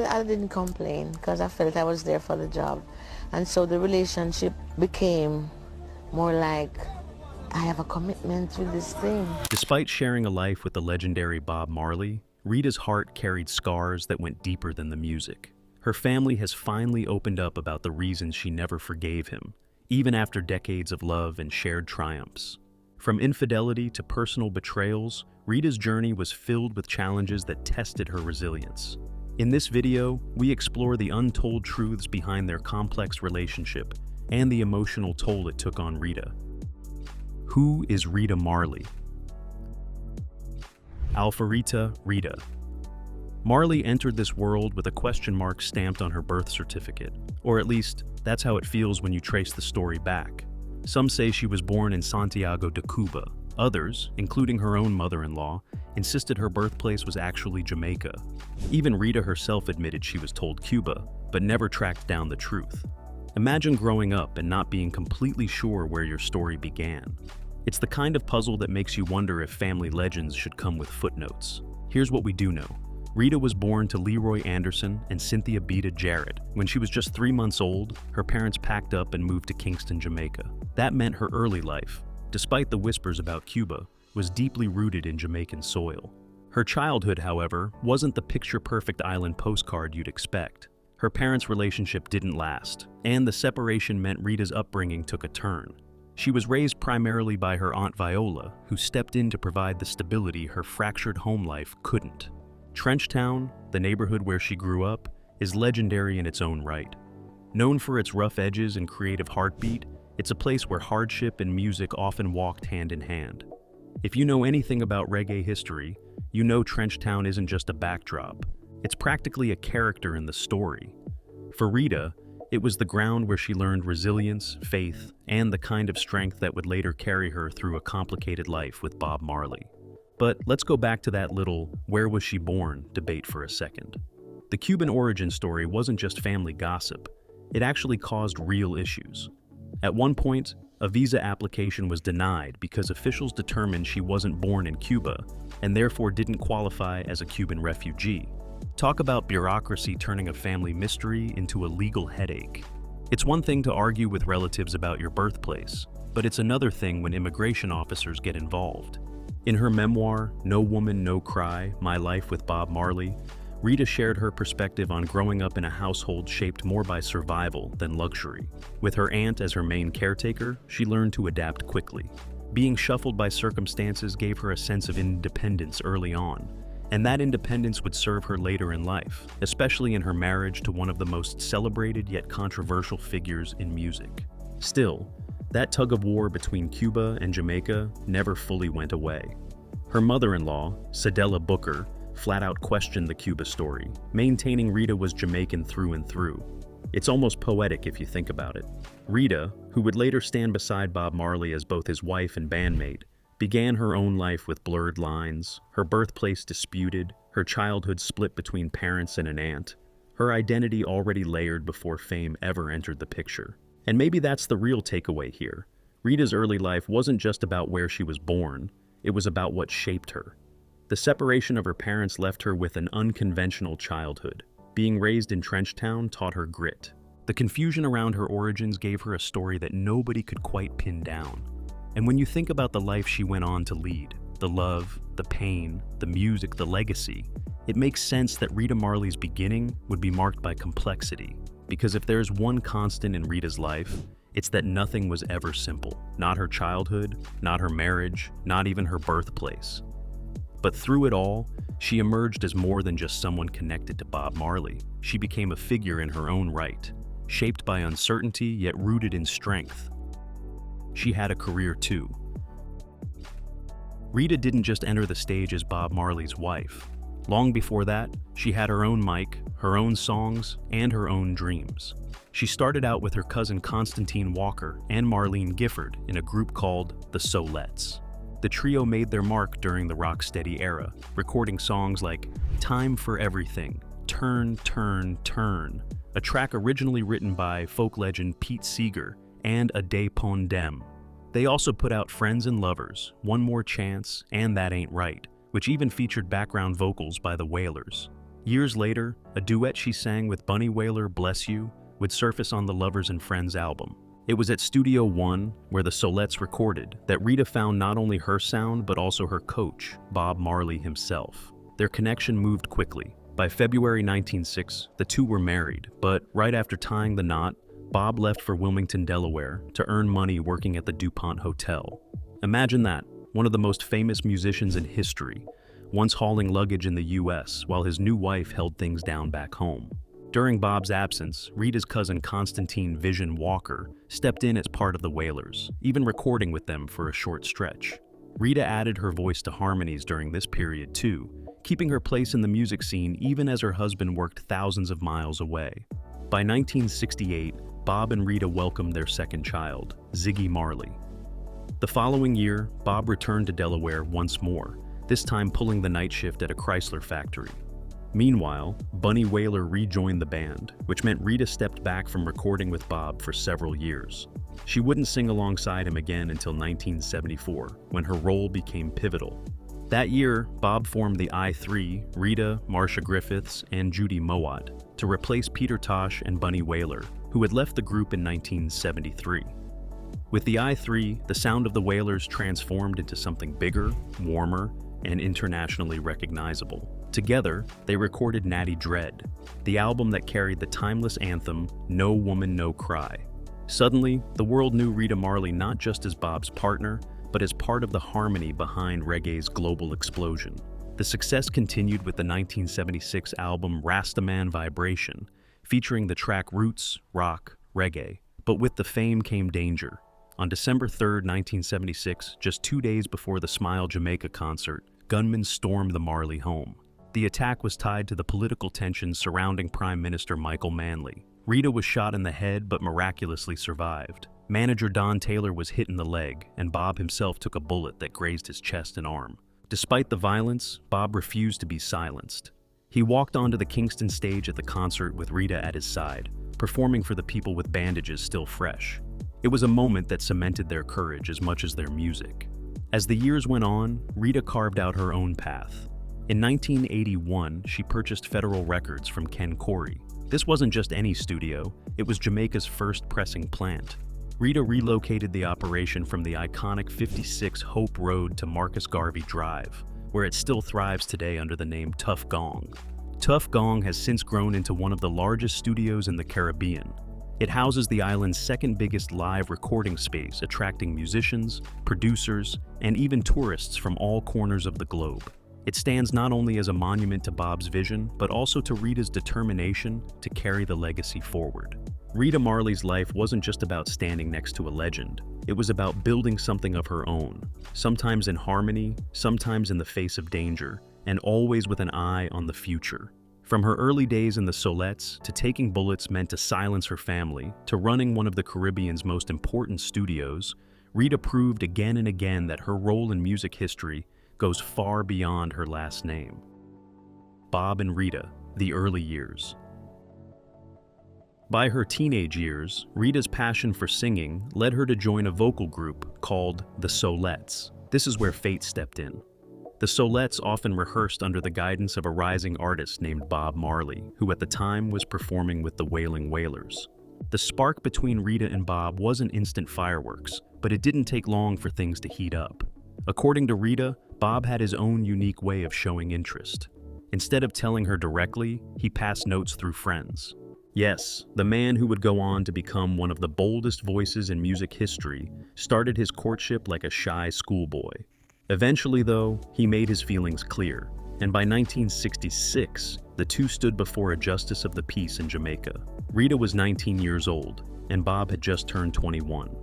I didn't complain because I felt I was there for the job. And so the relationship became more like, I have a commitment to this thing. Despite sharing a life with the legendary Bob Marley, Rita's heart carried scars that went deeper than the music. Her family has finally opened up about the reasons she never forgave him, even after decades of love and shared triumphs. From infidelity to personal betrayals, Rita's journey was filled with challenges that tested her resilience. In this video, we explore the untold truths behind their complex relationship and the emotional toll it took on Rita. Who is Rita Marley? Alpharita Rita. Marley entered this world with a question mark stamped on her birth certificate, or at least, that's how it feels when you trace the story back. Some say she was born in Santiago de Cuba. Others, including her own mother-in-law, insisted her birthplace was actually Jamaica. Even Rita herself admitted she was told Cuba, but never tracked down the truth. Imagine growing up and not being completely sure where your story began. It's the kind of puzzle that makes you wonder if family legends should come with footnotes. Here's what we do know. Rita was born to Leroy Anderson and Cynthia Beta Jarrett. When she was just 3 months old, her parents packed up and moved to Kingston, Jamaica. That meant her early life, despite the whispers about Cuba, was deeply rooted in Jamaican soil. Her childhood, however, wasn't the picture-perfect island postcard you'd expect. Her parents' relationship didn't last, and the separation meant Rita's upbringing took a turn. She was raised primarily by her Aunt Viola, who stepped in to provide the stability her fractured home life couldn't. Trenchtown, the neighborhood where she grew up, is legendary in its own right. Known for its rough edges and creative heartbeat, it's a place where hardship and music often walked hand in hand. If you know anything about reggae history, you know Trenchtown isn't just a backdrop. It's practically a character in the story. For Rita, it was the ground where she learned resilience, faith, and the kind of strength that would later carry her through a complicated life with Bob Marley. But let's go back to that little "where was she born" debate for a second. The Cuban origin story wasn't just family gossip. It actually caused real issues. At one point, a visa application was denied because officials determined she wasn't born in Cuba and therefore didn't qualify as a Cuban refugee. Talk about bureaucracy turning a family mystery into a legal headache. It's one thing to argue with relatives about your birthplace, but it's another thing when immigration officers get involved. In her memoir, No Woman, No Cry: My Life with Bob Marley, Rita shared her perspective on growing up in a household shaped more by survival than luxury. With her aunt as her main caretaker, she learned to adapt quickly. Being shuffled by circumstances gave her a sense of independence early on, and that independence would serve her later in life, especially in her marriage to one of the most celebrated yet controversial figures in music. Still, that tug-of-war between Cuba and Jamaica never fully went away. Her mother-in-law, Cedella Booker, flat-out questioned the Cuba story, maintaining Rita was Jamaican through and through. It's almost poetic if you think about it. Rita, who would later stand beside Bob Marley as both his wife and bandmate, began her own life with blurred lines, her birthplace disputed, her childhood split between parents and an aunt, her identity already layered before fame ever entered the picture. And maybe that's the real takeaway here. Rita's early life wasn't just about where she was born, it was about what shaped her. The separation of her parents left her with an unconventional childhood. Being raised in Trenchtown taught her grit. The confusion around her origins gave her a story that nobody could quite pin down. And when you think about the life she went on to lead, the love, the pain, the music, the legacy, it makes sense that Rita Marley's beginning would be marked by complexity. Because if there's one constant in Rita's life, it's that nothing was ever simple. Not her childhood, not her marriage, not even her birthplace. But through it all, she emerged as more than just someone connected to Bob Marley. She became a figure in her own right, shaped by uncertainty yet rooted in strength. She had a career too. Rita didn't just enter the stage as Bob Marley's wife. Long before that, she had her own mic, her own songs, and her own dreams. She started out with her cousin Constantine Walker and Marlene Gifford in a group called the Solettes. The trio made their mark during the rocksteady era, recording songs like Time for Everything, Turn, Turn, Turn, a track originally written by folk legend Pete Seeger, and A Day Pon Dem. They also put out Friends and Lovers, One More Chance, and That Ain't Right, which even featured background vocals by the Wailers. Years later, a duet she sang with Bunny Wailer, Bless You, would surface on the Lovers and Friends album. It was at Studio One, where the Solettes recorded, that Rita found not only her sound but also her coach, Bob Marley himself. Their connection moved quickly. By February 1906, the two were married, but right after tying the knot, Bob left for Wilmington, Delaware, to earn money working at the DuPont Hotel. Imagine that, one of the most famous musicians in history, once hauling luggage in the US while his new wife held things down back home. During Bob's absence, Rita's cousin Constantine Vision Walker stepped in as part of the Wailers, even recording with them for a short stretch. Rita added her voice to harmonies during this period too, keeping her place in the music scene even as her husband worked thousands of miles away. By 1968, Bob and Rita welcomed their second child, Ziggy Marley. The following year, Bob returned to Delaware once more, this time pulling the night shift at a Chrysler factory. Meanwhile, Bunny Wailer rejoined the band, which meant Rita stepped back from recording with Bob for several years. She wouldn't sing alongside him again until 1974, when her role became pivotal. That year, Bob formed the I3, Rita, Marcia Griffiths, and Judy Mowat, to replace Peter Tosh and Bunny Wailer, who had left the group in 1973. With the I3, the sound of the Wailers transformed into something bigger, warmer, and internationally recognizable. Together, they recorded Natty Dread, the album that carried the timeless anthem, No Woman, No Cry. Suddenly, the world knew Rita Marley not just as Bob's partner, but as part of the harmony behind reggae's global explosion. The success continued with the 1976 album Rastaman Vibration, featuring the track Roots, Rock, Reggae. But with the fame came danger. On December 3, 1976, just 2 days before the Smile Jamaica concert, gunmen stormed the Marley home. The attack was tied to the political tensions surrounding Prime Minister Michael Manley. Rita was shot in the head but miraculously survived. Manager Don Taylor was hit in the leg, and Bob himself took a bullet that grazed his chest and arm. Despite the violence, Bob refused to be silenced. He walked onto the Kingston stage at the concert with Rita at his side, performing for the people with bandages still fresh. It was a moment that cemented their courage as much as their music. As the years went on, Rita carved out her own path. In 1981, she purchased Federal Records from Ken Corey. This wasn't just any studio, it was Jamaica's first pressing plant. Rita relocated the operation from the iconic 56 Hope Road to Marcus Garvey Drive, where it still thrives today under the name Tuff Gong. Tuff Gong has since grown into one of the largest studios in the Caribbean. It houses the island's second biggest live recording space, attracting musicians, producers, and even tourists from all corners of the globe. It stands not only as a monument to Bob's vision, but also to Rita's determination to carry the legacy forward. Rita Marley's life wasn't just about standing next to a legend. It was about building something of her own, sometimes in harmony, sometimes in the face of danger, and always with an eye on the future. From her early days in the Solettes, to taking bullets meant to silence her family, to running one of the Caribbean's most important studios, Rita proved again and again that her role in music history goes far beyond her last name. Bob and Rita, the early years. By her teenage years, Rita's passion for singing led her to join a vocal group called the Solettes. This is where fate stepped in. The Solettes often rehearsed under the guidance of a rising artist named Bob Marley, who at the time was performing with the Wailing Wailers. The spark between Rita and Bob wasn't instant fireworks, but it didn't take long for things to heat up. According to Rita, Bob had his own unique way of showing interest. Instead of telling her directly, he passed notes through friends. Yes, the man who would go on to become one of the boldest voices in music history started his courtship like a shy schoolboy. Eventually, though, he made his feelings clear, and by 1966, the two stood before a justice of the peace in Jamaica. Rita was 19 years old, and Bob had just turned 21.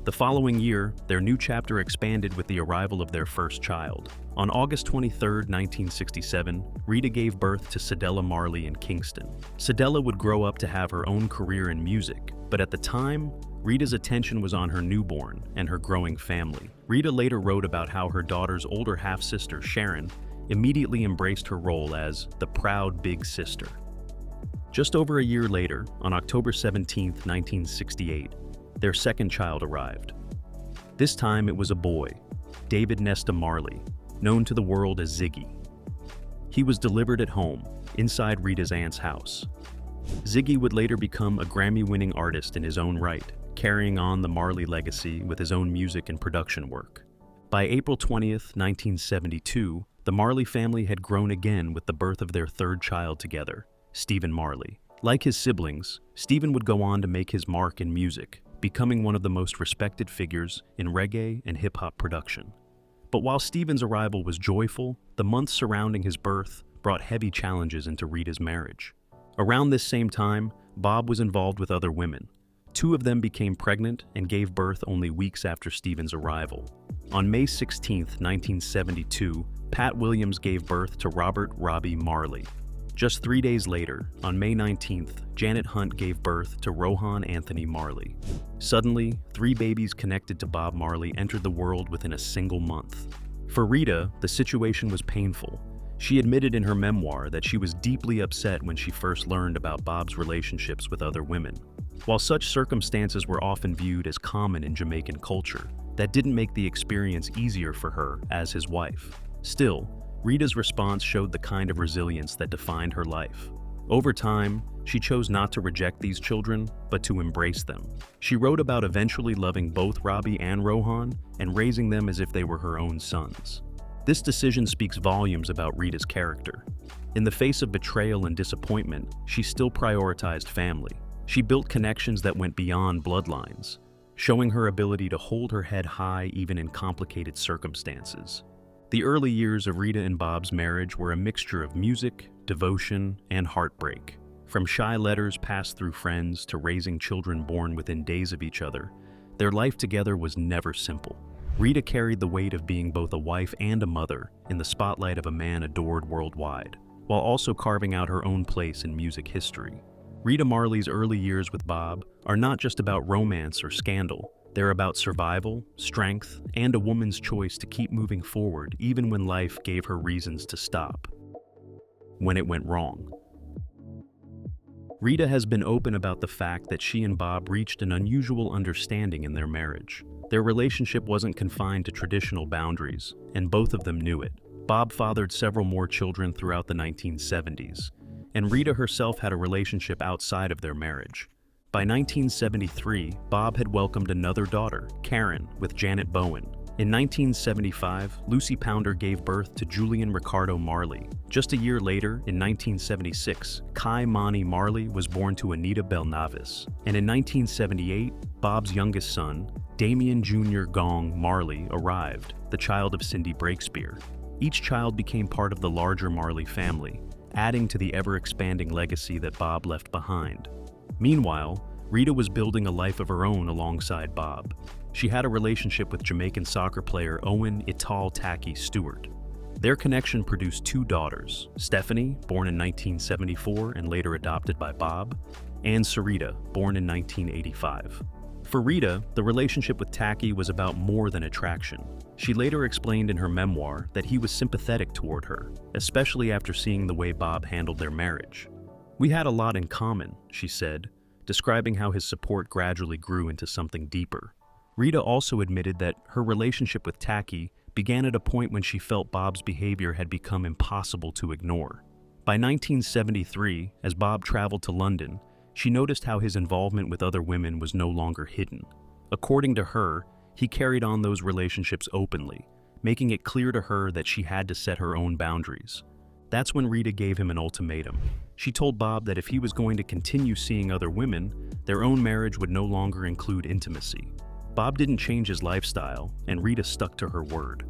The following year, their new chapter expanded with the arrival of their first child. On August 23, 1967, Rita gave birth to Cedella Marley in Kingston. Cedella would grow up to have her own career in music, but at the time, Rita's attention was on her newborn and her growing family. Rita later wrote about how her daughter's older half-sister, Sharon, immediately embraced her role as the proud big sister. Just over a year later, on October 17, 1968, their second child arrived. This time it was a boy, David Nesta Marley, known to the world as Ziggy. He was delivered at home, inside Rita's aunt's house. Ziggy would later become a Grammy-winning artist in his own right, carrying on the Marley legacy with his own music and production work. By April 20th, 1972, the Marley family had grown again with the birth of their third child together, Stephen Marley. Like his siblings, Stephen would go on to make his mark in music, becoming one of the most respected figures in reggae and hip-hop production. But while Stephen's arrival was joyful, the months surrounding his birth brought heavy challenges into Rita's marriage. Around this same time, Bob was involved with other women. Two of them became pregnant and gave birth only weeks after Stephen's arrival. On May 16, 1972, Pat Williams gave birth to Robert Robbie Marley. Just 3 days later, on May 19th, Janet Hunt gave birth to Rohan Anthony Marley. Suddenly, 3 babies connected to Bob Marley entered the world within a single month. For Rita, the situation was painful. She admitted in her memoir that she was deeply upset when she first learned about Bob's relationships with other women. While such circumstances were often viewed as common in Jamaican culture, that didn't make the experience easier for her as his wife. Still, Rita's response showed the kind of resilience that defined her life. Over time, she chose not to reject these children, but to embrace them. She wrote about eventually loving both Robbie and Rohan and raising them as if they were her own sons. This decision speaks volumes about Rita's character. In the face of betrayal and disappointment, she still prioritized family. She built connections that went beyond bloodlines, showing her ability to hold her head high even in complicated circumstances. The early years of Rita and Bob's marriage were a mixture of music, devotion, and heartbreak. From shy letters passed through friends to raising children born within days of each other, their life together was never simple. Rita carried the weight of being both a wife and a mother in the spotlight of a man adored worldwide, while also carving out her own place in music history. Rita Marley's early years with Bob are not just about romance or scandal. They're about survival, strength, and a woman's choice to keep moving forward even when life gave her reasons to stop. When it went wrong. Rita has been open about the fact that she and Bob reached an unusual understanding in their marriage. Their relationship wasn't confined to traditional boundaries, and both of them knew it. Bob fathered several more children throughout the 1970s, and Rita herself had a relationship outside of their marriage. By 1973, Bob had welcomed another daughter, Karen, with Janet Bowen. In 1975, Lucy Pounder gave birth to Julian Ricardo Marley. Just a year later, in 1976, Kai Mani Marley was born to Anita Belnavis. And in 1978, Bob's youngest son, Damien Jr. Gong Marley, arrived, the child of Cindy Breakspear. Each child became part of the larger Marley family, adding to the ever-expanding legacy that Bob left behind. Meanwhile, Rita was building a life of her own alongside Bob. She had a relationship with Jamaican soccer player Owen Ital Taki Stewart. Their connection produced 2 daughters, Stephanie, born in 1974 and later adopted by Bob, and Sarita, born in 1985. For Rita, the relationship with Taki was about more than attraction. She later explained in her memoir that he was sympathetic toward her, especially after seeing the way Bob handled their marriage. "We had a lot in common," she said, describing how his support gradually grew into something deeper. Rita also admitted that her relationship with Taki began at a point when she felt Bob's behavior had become impossible to ignore. By 1973, as Bob traveled to London, she noticed how his involvement with other women was no longer hidden. According to her, he carried on those relationships openly, making it clear to her that she had to set her own boundaries. That's when Rita gave him an ultimatum. She told Bob that if he was going to continue seeing other women, their own marriage would no longer include intimacy. Bob didn't change his lifestyle, and Rita stuck to her word.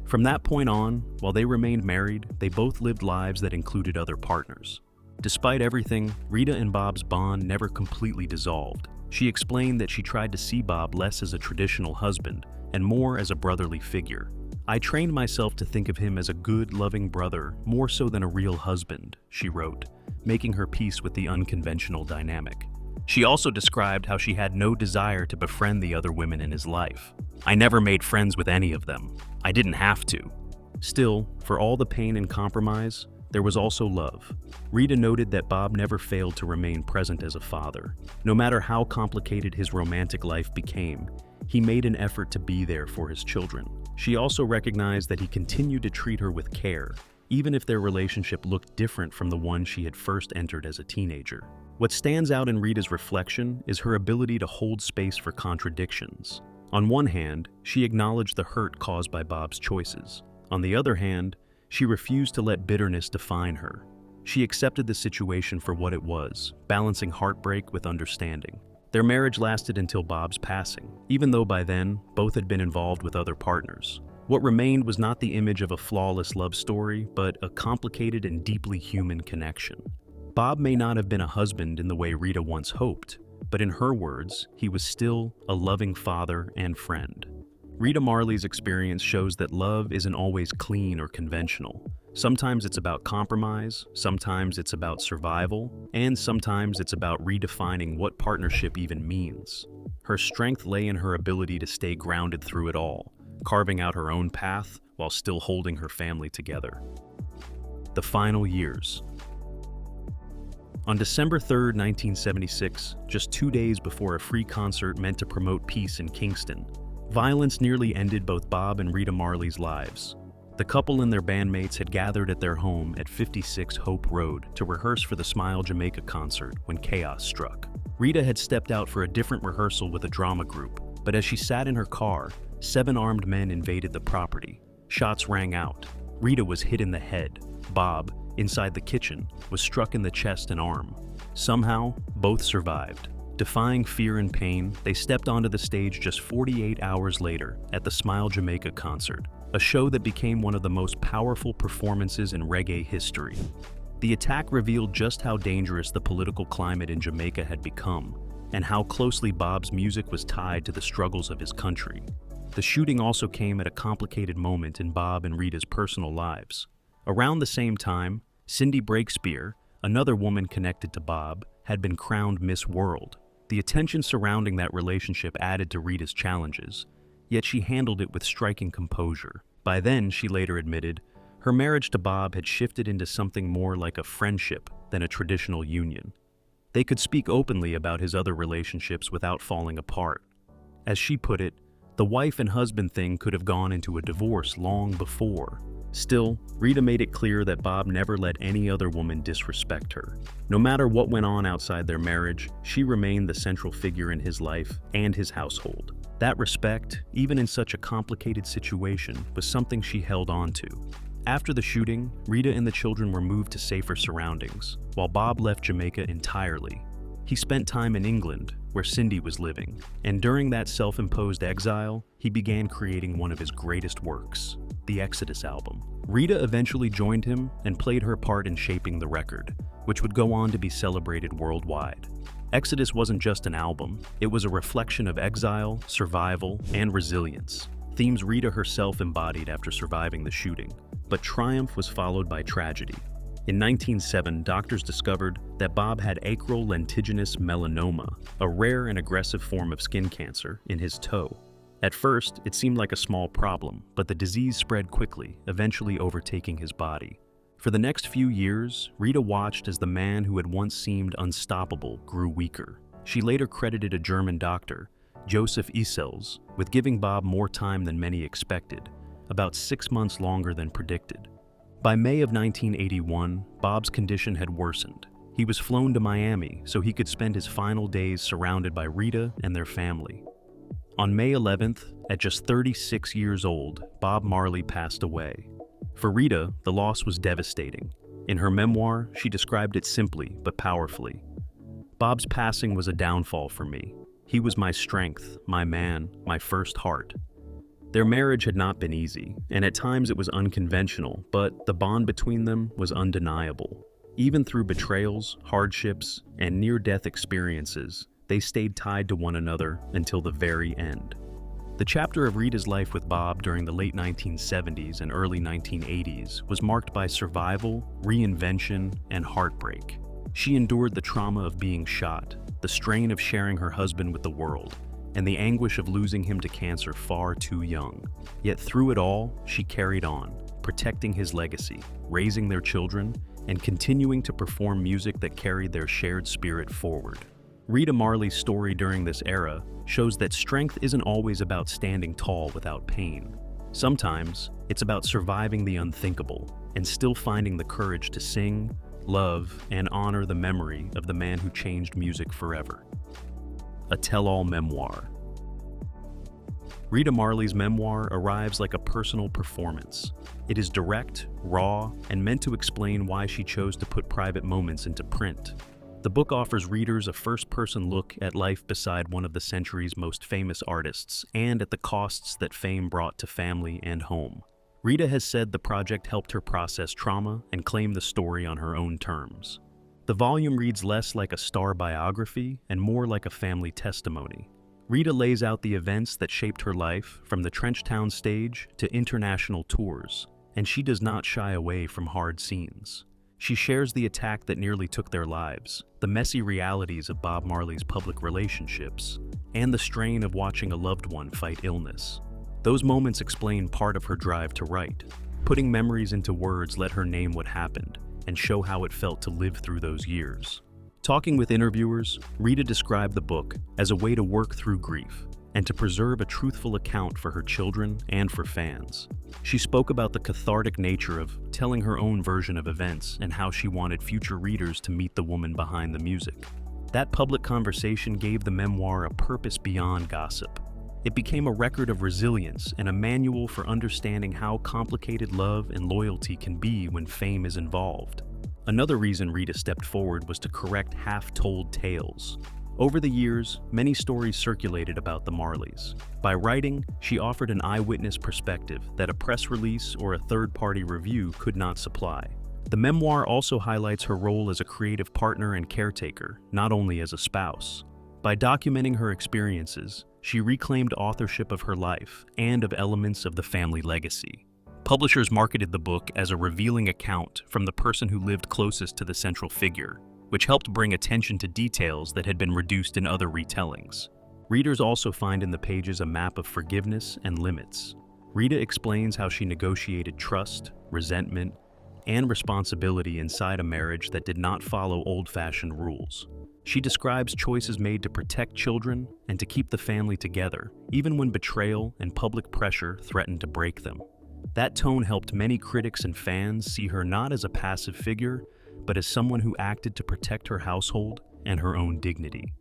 From that point on, while they remained married, they both lived lives that included other partners. Despite everything, Rita and Bob's bond never completely dissolved. She explained that she tried to see Bob less as a traditional husband and more as a brotherly figure. "I trained myself to think of him as a good, loving brother, more so than a real husband," she wrote, making her peace with the unconventional dynamic. She also described how she had no desire to befriend the other women in his life. "I never made friends with any of them. I didn't have to." Still, for all the pain and compromise, there was also love. Rita noted that Bob never failed to remain present as a father. No matter how complicated his romantic life became, he made an effort to be there for his children. She also recognized that he continued to treat her with care, even if their relationship looked different from the one she had first entered as a teenager. What stands out in Rita's reflection is her ability to hold space for contradictions. On one hand, she acknowledged the hurt caused by Bob's choices. On the other hand, she refused to let bitterness define her. She accepted the situation for what it was, balancing heartbreak with understanding. Their marriage lasted until Bob's passing, even though by then, both had been involved with other partners. What remained was not the image of a flawless love story, but a complicated and deeply human connection. Bob may not have been a husband in the way Rita once hoped, but in her words, he was still a loving father and friend. Rita Marley's experience shows that love isn't always clean or conventional. Sometimes it's about compromise, sometimes it's about survival, and sometimes it's about redefining what partnership even means. Her strength lay in her ability to stay grounded through it all, carving out her own path while still holding her family together. The final years. On December 3, 1976, just 2 days before a free concert meant to promote peace in Kingston, violence nearly ended both Bob and Rita Marley's lives. The couple and their bandmates had gathered at their home at 56 Hope Road to rehearse for the Smile Jamaica concert when chaos struck. Rita had stepped out for a different rehearsal with a drama group, but as she sat in her car, 7 armed men invaded the property. Shots rang out. Rita was hit in the head. Bob, inside the kitchen, was struck in the chest and arm. Somehow, both survived. Defying fear and pain, they stepped onto the stage just 48 hours later at the Smile Jamaica concert, a show that became one of the most powerful performances in reggae history. The attack revealed just how dangerous the political climate in Jamaica had become, and how closely Bob's music was tied to the struggles of his country. The shooting also came at a complicated moment in Bob and Rita's personal lives. Around the same time, Cindy Breakspear, another woman connected to Bob, had been crowned Miss World. The attention surrounding that relationship added to Rita's challenges, yet she handled it with striking composure. By then, she later admitted, her marriage to Bob had shifted into something more like a friendship than a traditional union. They could speak openly about his other relationships without falling apart. As she put it, the wife and husband thing could have gone into a divorce long before. Still, Rita made it clear that Bob never let any other woman disrespect her. No matter what went on outside their marriage, she remained the central figure in his life and his household. That respect, even in such a complicated situation, was something she held on to. After the shooting, Rita and the children were moved to safer surroundings, while Bob left Jamaica entirely. He spent time in England, where Cindy was living, and during that self-imposed exile, he began creating one of his greatest works, the Exodus album. Rita eventually joined him and played her part in shaping the record, which would go on to be celebrated worldwide. Exodus wasn't just an album, it was a reflection of exile, survival, and resilience, themes Rita herself embodied after surviving the shooting. But triumph was followed by tragedy. In 1907, doctors discovered that Bob had acral lentiginous melanoma, a rare and aggressive form of skin cancer, in his toe. At first, it seemed like a small problem, but the disease spread quickly, eventually overtaking his body. For the next few years, Rita watched as the man who had once seemed unstoppable grew weaker. She later credited a German doctor, Joseph Isels, with giving Bob more time than many expected, about 6 months longer than predicted. By May of 1981, Bob's condition had worsened. He was flown to Miami so he could spend his final days surrounded by Rita and their family. On May 11th, at just 36 years old, Bob Marley passed away. For Rita, the loss was devastating. In her memoir, she described it simply but powerfully. Bob's passing was a downfall for me. He was my strength, my man, my first heart. Their marriage had not been easy, and at times it was unconventional, but the bond between them was undeniable. Even through betrayals, hardships, and near-death experiences, they stayed tied to one another until the very end. The chapter of Rita's life with Bob during the late 1970s and early 1980s was marked by survival, reinvention, and heartbreak. She endured the trauma of being shot, the strain of sharing her husband with the world, and the anguish of losing him to cancer far too young. Yet through it all, she carried on, protecting his legacy, raising their children, and continuing to perform music that carried their shared spirit forward. Rita Marley's story during this era shows that strength isn't always about standing tall without pain. Sometimes, it's about surviving the unthinkable, and still finding the courage to sing, love, and honor the memory of the man who changed music forever. A tell-all memoir. Rita Marley's memoir arrives like a personal performance. It is direct, raw, and meant to explain why she chose to put private moments into print. The book offers readers a first-person look at life beside one of the century's most famous artists, and at the costs that fame brought to family and home. Rita has said the project helped her process trauma and claim the story on her own terms. The volume reads less like a star biography and more like a family testimony. Rita lays out the events that shaped her life, from the Trenchtown stage to international tours, and she does not shy away from hard scenes. She shares the attack that nearly took their lives, the messy realities of Bob Marley's public relationships, and the strain of watching a loved one fight illness. Those moments explain part of her drive to write. Putting memories into words let her name what happened and show how it felt to live through those years. Talking with interviewers, Rita described the book as a way to work through grief and to preserve a truthful account for her children and for fans. She spoke about the cathartic nature of telling her own version of events and how she wanted future readers to meet the woman behind the music. That public conversation gave the memoir a purpose beyond gossip. It became a record of resilience and a manual for understanding how complicated love and loyalty can be when fame is involved. Another reason Rita stepped forward was to correct half-told tales. Over the years, many stories circulated about the Marleys. By writing, she offered an eyewitness perspective that a press release or a third-party review could not supply. The memoir also highlights her role as a creative partner and caretaker, not only as a spouse. By documenting her experiences, she reclaimed authorship of her life and of elements of the family legacy. Publishers marketed the book as a revealing account from the person who lived closest to the central figure, which helped bring attention to details that had been reduced in other retellings. Readers also find in the pages a map of forgiveness and limits. Rita explains how she negotiated trust, resentment, and responsibility inside a marriage that did not follow old-fashioned rules. She describes choices made to protect children and to keep the family together, even when betrayal and public pressure threatened to break them. That tone helped many critics and fans see her not as a passive figure, but as someone who acted to protect her household and her own dignity.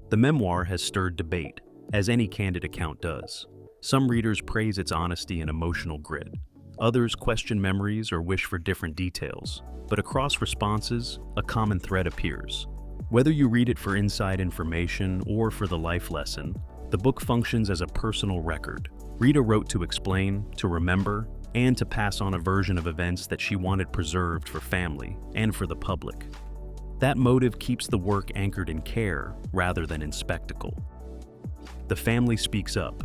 The memoir has stirred debate, as any candid account does. Some readers praise its honesty and emotional grit. Others question memories or wish for different details. But across responses, a common thread appears. Whether you read it for inside information or for the life lesson, the book functions as a personal record. Rita wrote to explain, to remember, and to pass on a version of events that she wanted preserved for family and for the public. That motive keeps the work anchored in care rather than in spectacle. The family speaks up.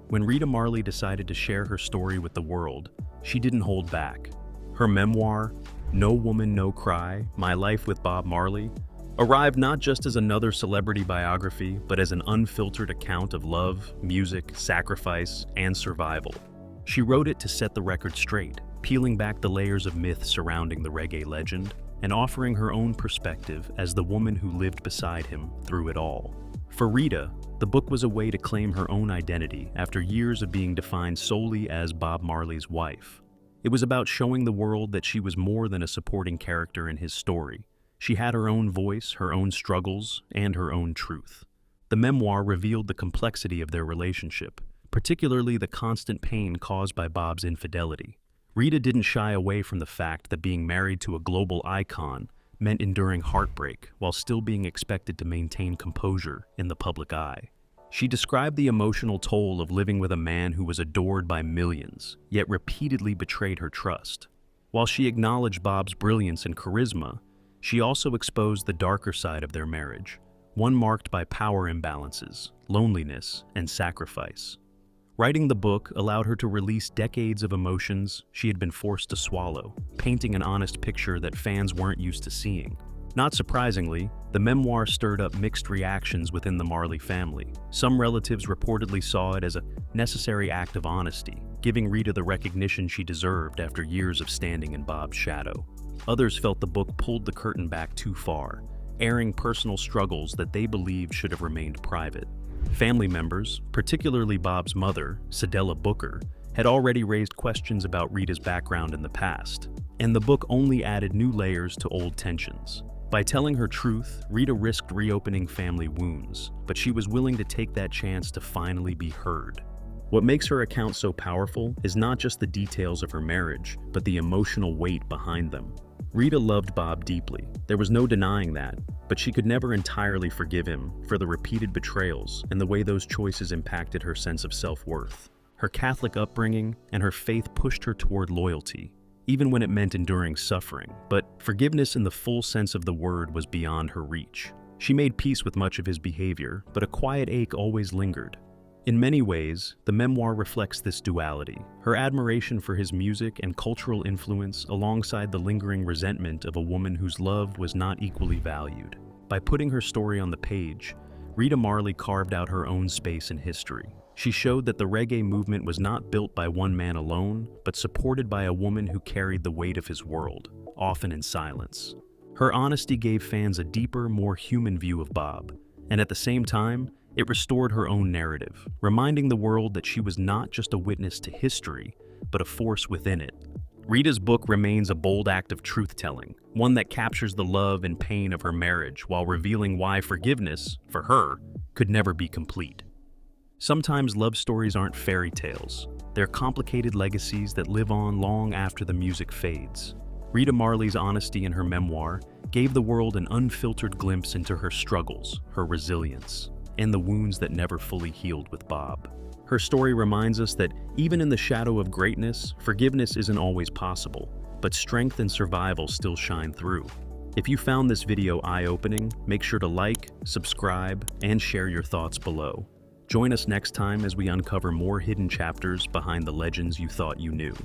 When Rita Marley decided to share her story with the world, she didn't hold back. Her memoir, No Woman, No Cry: My Life with Bob Marley, arrived not just as another celebrity biography, but as an unfiltered account of love, music, sacrifice, and survival. She wrote it to set the record straight, peeling back the layers of myth surrounding the reggae legend, and offering her own perspective as the woman who lived beside him through it all. For Rita, the book was a way to claim her own identity after years of being defined solely as Bob Marley's wife. It was about showing the world that she was more than a supporting character in his story. She had her own voice, her own struggles, and her own truth. The memoir revealed the complexity of their relationship, particularly the constant pain caused by Bob's infidelity. Rita didn't shy away from the fact that being married to a global icon meant enduring heartbreak while still being expected to maintain composure in the public eye. She described the emotional toll of living with a man who was adored by millions, yet repeatedly betrayed her trust. While she acknowledged Bob's brilliance and charisma, she also exposed the darker side of their marriage, one marked by power imbalances, loneliness, and sacrifice. Writing the book allowed her to release decades of emotions she had been forced to swallow, painting an honest picture that fans weren't used to seeing. Not surprisingly, the memoir stirred up mixed reactions within the Marley family. Some relatives reportedly saw it as a necessary act of honesty, giving Rita the recognition she deserved after years of standing in Bob's shadow. Others felt the book pulled the curtain back too far, airing personal struggles that they believed should have remained private. Family members, particularly Bob's mother, Cedella Booker, had already raised questions about Rita's background in the past, and the book only added new layers to old tensions. By telling her truth, Rita risked reopening family wounds, but she was willing to take that chance to finally be heard. What makes her account so powerful is not just the details of her marriage, but the emotional weight behind them. Rita loved Bob deeply, there was no denying that, but she could never entirely forgive him for the repeated betrayals and the way those choices impacted her sense of self-worth. Her Catholic upbringing and her faith pushed her toward loyalty, even when it meant enduring suffering, but forgiveness in the full sense of the word was beyond her reach. She made peace with much of his behavior, but a quiet ache always lingered. In many ways, the memoir reflects this duality, her admiration for his music and cultural influence alongside the lingering resentment of a woman whose love was not equally valued. By putting her story on the page, Rita Marley carved out her own space in history. She showed that the reggae movement was not built by one man alone, but supported by a woman who carried the weight of his world, often in silence. Her honesty gave fans a deeper, more human view of Bob, and at the same time, it restored her own narrative, reminding the world that she was not just a witness to history, but a force within it. Rita's book remains a bold act of truth-telling, one that captures the love and pain of her marriage while revealing why forgiveness, for her, could never be complete. Sometimes love stories aren't fairy tales. They're complicated legacies that live on long after the music fades. Rita Marley's honesty in her memoir gave the world an unfiltered glimpse into her struggles, her resilience, and the wounds that never fully healed with Bob. Her story reminds us that even in the shadow of greatness, forgiveness isn't always possible, but strength and survival still shine through. If you found this video eye-opening, make sure to like, subscribe, and share your thoughts below. Join us next time as we uncover more hidden chapters behind the legends you thought you knew.